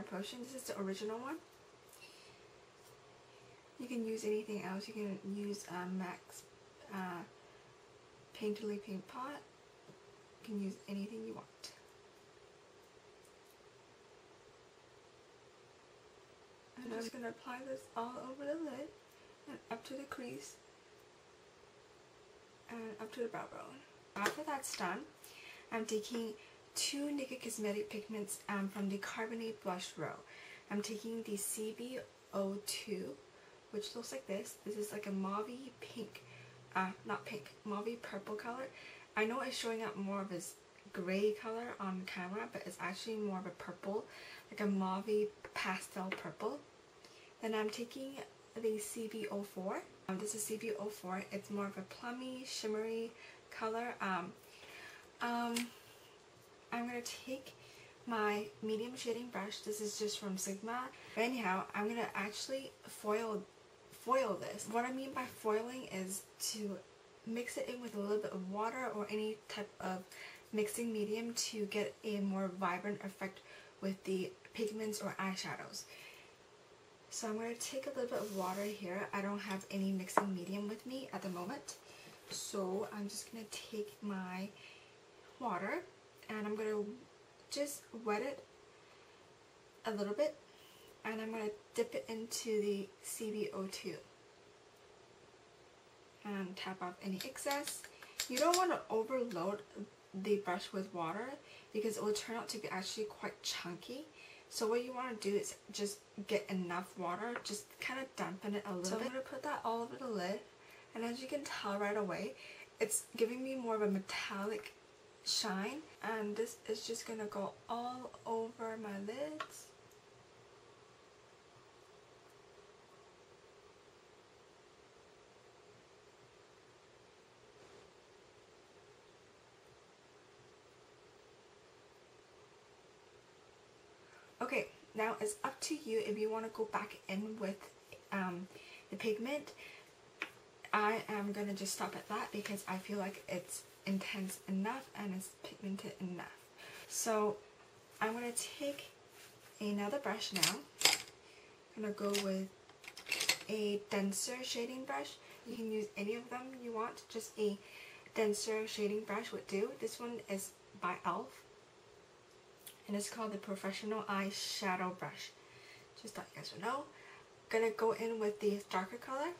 Primer Potion. This is the original one. You can use anything else. You can use Max Painterly Paint Pot. You can use anything you want. And I'm just going to apply this all over the lid and up to the crease and up to the brow bone. After that's done, I'm taking 2 Naked Cosmetic Pigments from the Carbonate Blush Row. I'm taking the CB02, which looks like this. This is like a mauvey pink, not pink, mauvey purple color. I know it's showing up more of this gray color on camera, but it's actually more of a purple, like a mauvey pastel purple. Then I'm taking the CB04. This is CB04. It's more of a plummy, shimmery color. I'm going to take my medium shading brush. This is just from Sigma. Anyhow, I'm going to actually foil this. What I mean by foiling is to mix it in with a little bit of water or any type of mixing medium to get a more vibrant effect with the pigments or eyeshadows. So I'm going to take a little bit of water here. I don't have any mixing medium with me at the moment. So I'm just going to take my water and I'm going to just wet it a little bit, and I'm going to dip it into the CB02 and tap off any excess. You don't want to overload the brush with water because it will turn out to be actually quite chunky. So what you want to do is just get enough water, just kind of dampen it a little bit. So I'm going to put that all over the lid, and as you can tell right away, it's giving me more of a metallic shine, and this is just going to go all over my lids. Okay, now it's up to you if you want to go back in with the pigment. I am going to just stop at that because I feel like it's intense enough and it's pigmented enough. So I'm going to take another brush now. I'm going to go with a denser shading brush. You can use any of them you want, just a denser shading brush would do. This one is by e.l.f. and it's called the Professional Eyeshadow Brush. Just thought you guys would know. I'm gonna go in with the darker color,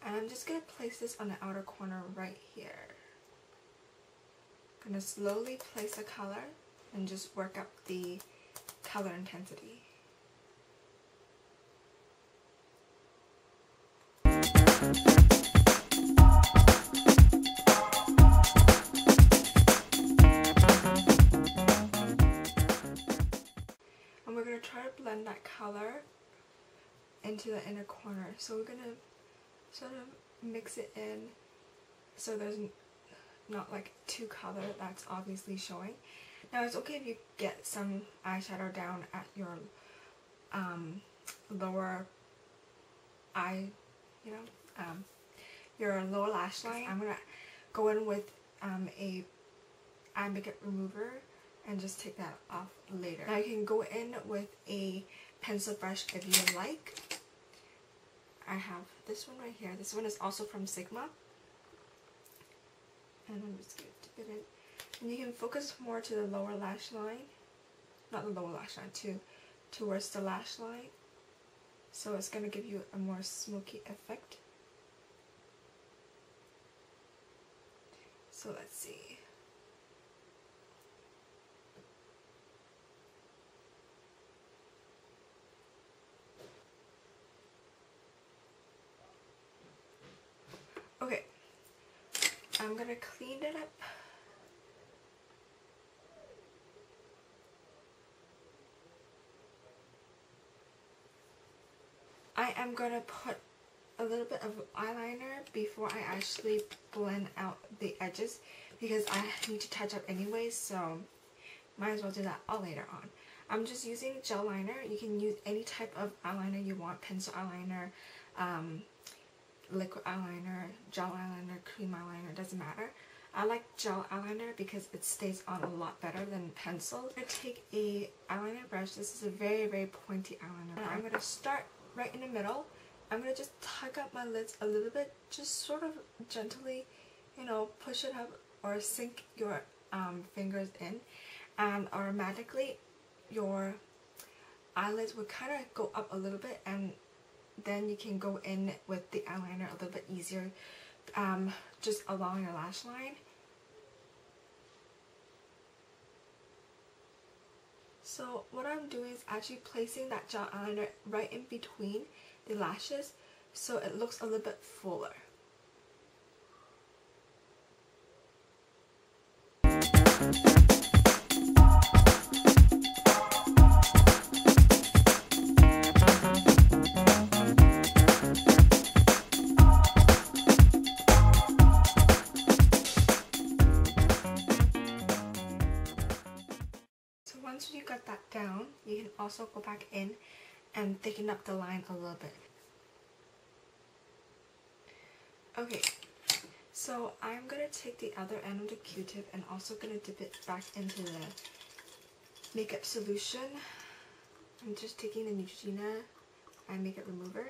and I'm just gonna place this on the outer corner right here. I'm gonna slowly place the color and just work up the color intensity. And we're going to try to blend that color into the inner corner. So we're going to sort of mix it in so there's not like two color that's obviously showing. Now it's okay if you get some eyeshadow down at your lower eye, your lower lash line. I'm going to go in with a eye makeup remover and just take that off later. Now you can go in with a pencil brush if you like. I have this one right here. This one is also from Sigma. And I'm just going to dip it in. And you can focus more to the lower lash line. Not the lower lash line, towards the lash line. So it's going to give you a more smoky effect. So let's see. Okay, I'm gonna clean it up. I am gonna put a little bit of eyeliner before I actually blend out the edges because I need to touch up anyways, so might as well do that all later on. I'm just using gel liner. You can use any type of eyeliner you want, pencil eyeliner, liquid eyeliner, gel eyeliner, cream eyeliner, doesn't matter. I like gel eyeliner because it stays on a lot better than pencil. I'm going to take a eyeliner brush. This is a very, very pointy eyeliner brush. I'm going to start right in the middle. I'm going to just tug up my lids a little bit, just sort of gently, you know, push it up or sink your fingers in, and automatically your eyelids would kind of go up a little bit, and then you can go in with the eyeliner a little bit easier, just along your lash line. So what I'm doing is actually placing that gel eyeliner right in between the lashes so it looks a little bit fuller. Once you got that down, you can also go back in and thicken up the line a little bit. Okay, so I'm going to take the other end of the Q-tip and also going to dip it back into the makeup solution. I'm just taking the Neutrogena eye makeup remover.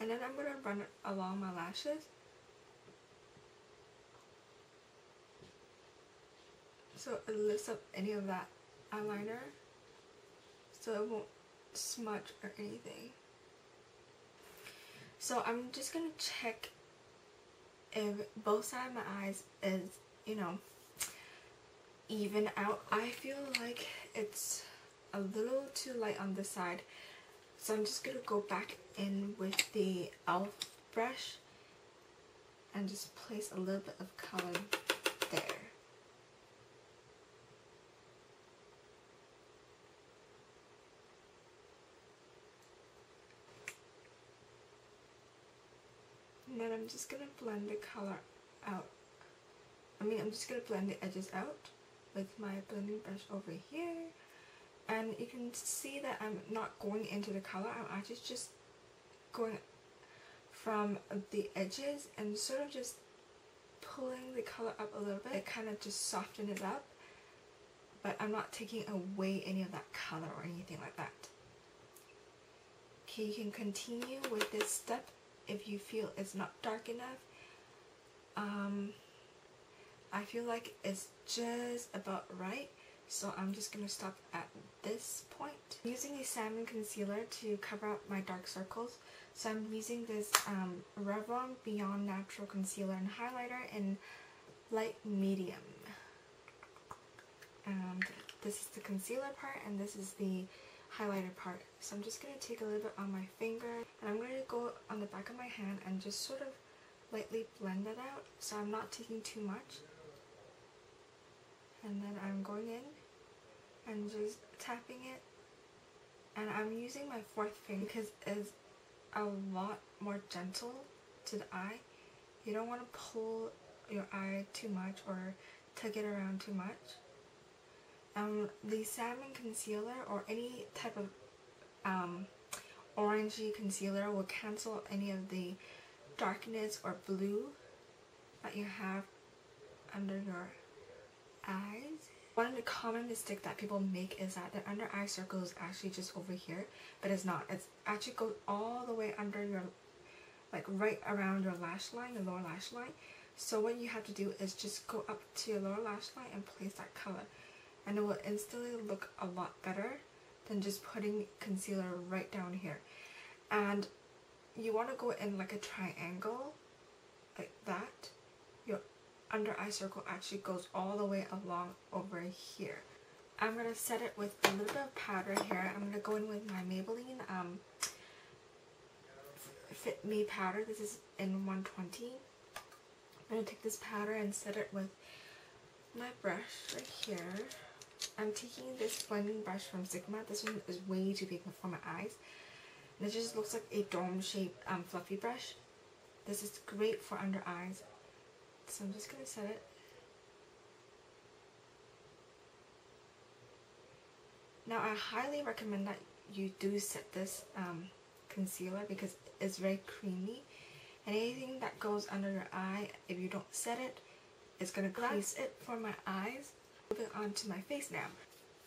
And then I'm going to run it along my lashes. So it lifts up any of that eyeliner, so it won't smudge or anything. So I'm just going to check if both sides of my eyes is, you know, even out. I feel like it's a little too light on this side. So I'm just going to go back in with the e.l.f. brush and just place a little bit of color there. And then I'm just going to blend the color out. I'm just going to blend the edges out with my blending brush over here. And you can see that I'm not going into the color, I'm actually just going from the edges and sort of just pulling the color up a little bit. It kind of just soften it up, but I'm not taking away any of that color or anything like that. Okay, you can continue with this step if you feel it's not dark enough. I feel like it's just about right. So I'm just going to stop at this point. I'm using a salmon concealer to cover up my dark circles. So I'm using this Revlon Beyond Natural Concealer and Highlighter in light medium. And this is the concealer part and this is the highlighter part. So I'm just going to take a little bit on my finger and I'm going to go on the back of my hand and just sort of lightly blend it out. So I'm not taking too much. And then I'm going in and just tapping it, and I'm using my fourth finger because it's a lot more gentle to the eye. You don't want to pull your eye too much or tug it around too much. The salmon concealer or any type of orangey concealer will cancel any of the darkness or blue that you have under your eyes. One of the common mistakes that people make is that their under eye circle is actually just over here, but it's not. It actually goes all the way under your, like right around your lash line, your lower lash line. So what you have to do is just go up to your lower lash line and place that color, and it will instantly look a lot better than just putting concealer right down here. And you want to go in like a triangle, like that. Your under eye circle actually goes all the way along over here. I'm going to set it with a little bit of powder here. I'm going to go in with my Maybelline Fit Me powder. This is in 120. I'm going to take this powder and set it with my brush right here. I'm taking this blending brush from Sigma. This one is way too big for my eyes. And it just looks like a dome-shaped fluffy brush. This is great for under eyes. So I'm just going to set it Now I highly recommend that you do set this concealer because it's very creamy, and anything that goes under your eye, if you don't set it, it's gonna crease it for my eyes. Moving on to my face now.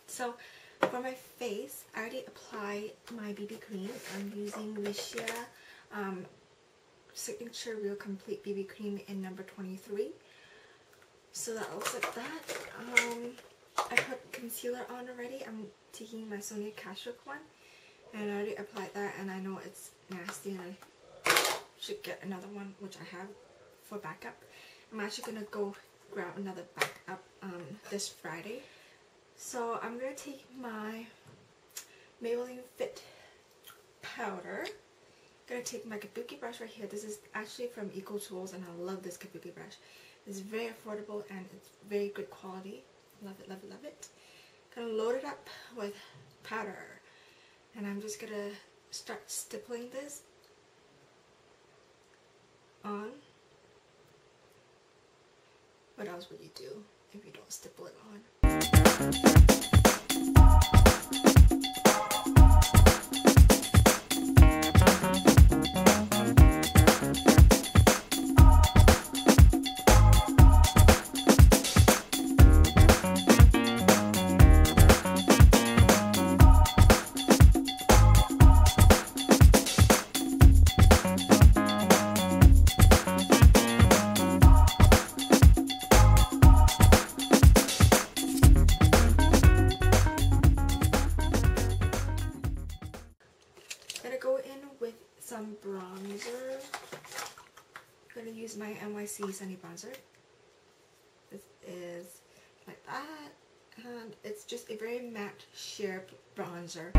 So for my face, I already applied my BB cream. I'm using Mishia Signature Real Complete BB Cream in number 23. So that looks like that. I put concealer on already. I'm taking my Sonia Kashuk one, and I already applied that, and I know it's nasty and I should get another one, which I have for backup. I'm actually gonna go grab another backup this Friday. So I'm gonna take my Maybelline Fit powder. I'm gonna take my kabuki brush right here. This is actually from Eco Tools, and I love this kabuki brush. It's very affordable and it's very good quality. Love it, love it, love it. Gonna load it up with powder, and I'm just gonna start stippling this on. What else would you do if you don't stipple it on? Go in with some bronzer. I'm gonna use my NYC Sunny Bronzer. This is like that, and it's just a very matte sheer bronzer.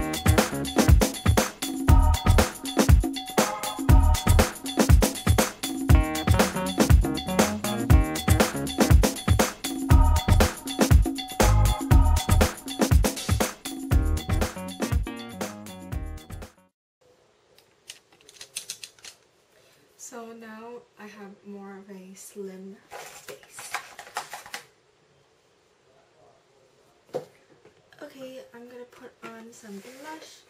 So now I have more of a slim face. Okay, I'm gonna put on some blush.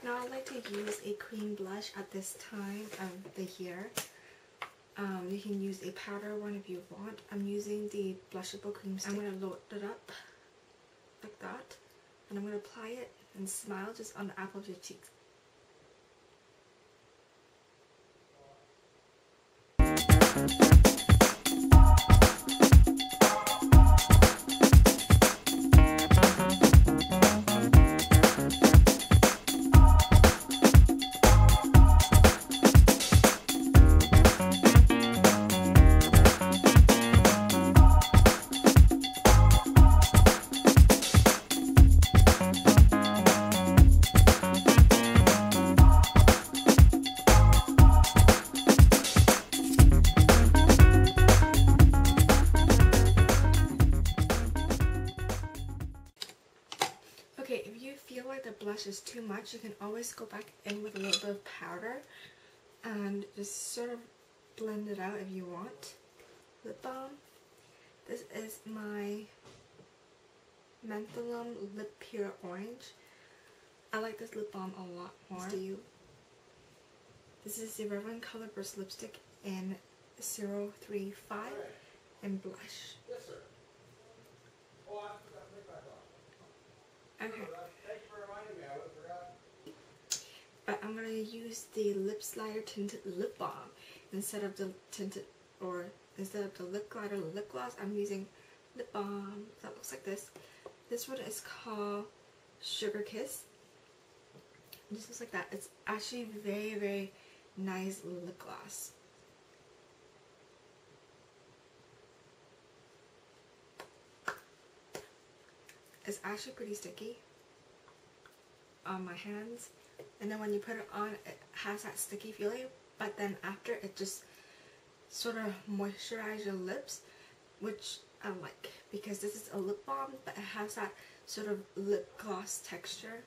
Now I like to use a cream blush at this time of the year. You can use a powder one if you want. I'm using the blushable cream stick. I'm gonna load it up like that, and I'm gonna apply it and smile just on the apple of your cheeks. Okay, if you feel like the blush is too much, you can always go back in with a little bit of powder and just sort of blend it out if you want. Lip balm. This is my Mentholum Lip Pure Orange. I like this lip balm a lot more. Do you? This is the Reverend Color Burst Lipstick in 035 and blush. Yes, sir. Oh, I forgot to make that one. Okay. Thanks for reminding me. I would have forgotten. But I'm gonna use the Lip Slider Tinted Lip Balm instead of the tinted, or instead of the lip glider lip gloss. I'm using lip balm that looks like this. This one is called Sugar Kiss. This looks like that. It's actually very, very nice lip gloss. It's actually pretty sticky on my hands, and then when you put it on, it has that sticky feeling, but then after it just sort of moisturizes your lips, which I like because this is a lip balm, but it has that sort of lip gloss texture.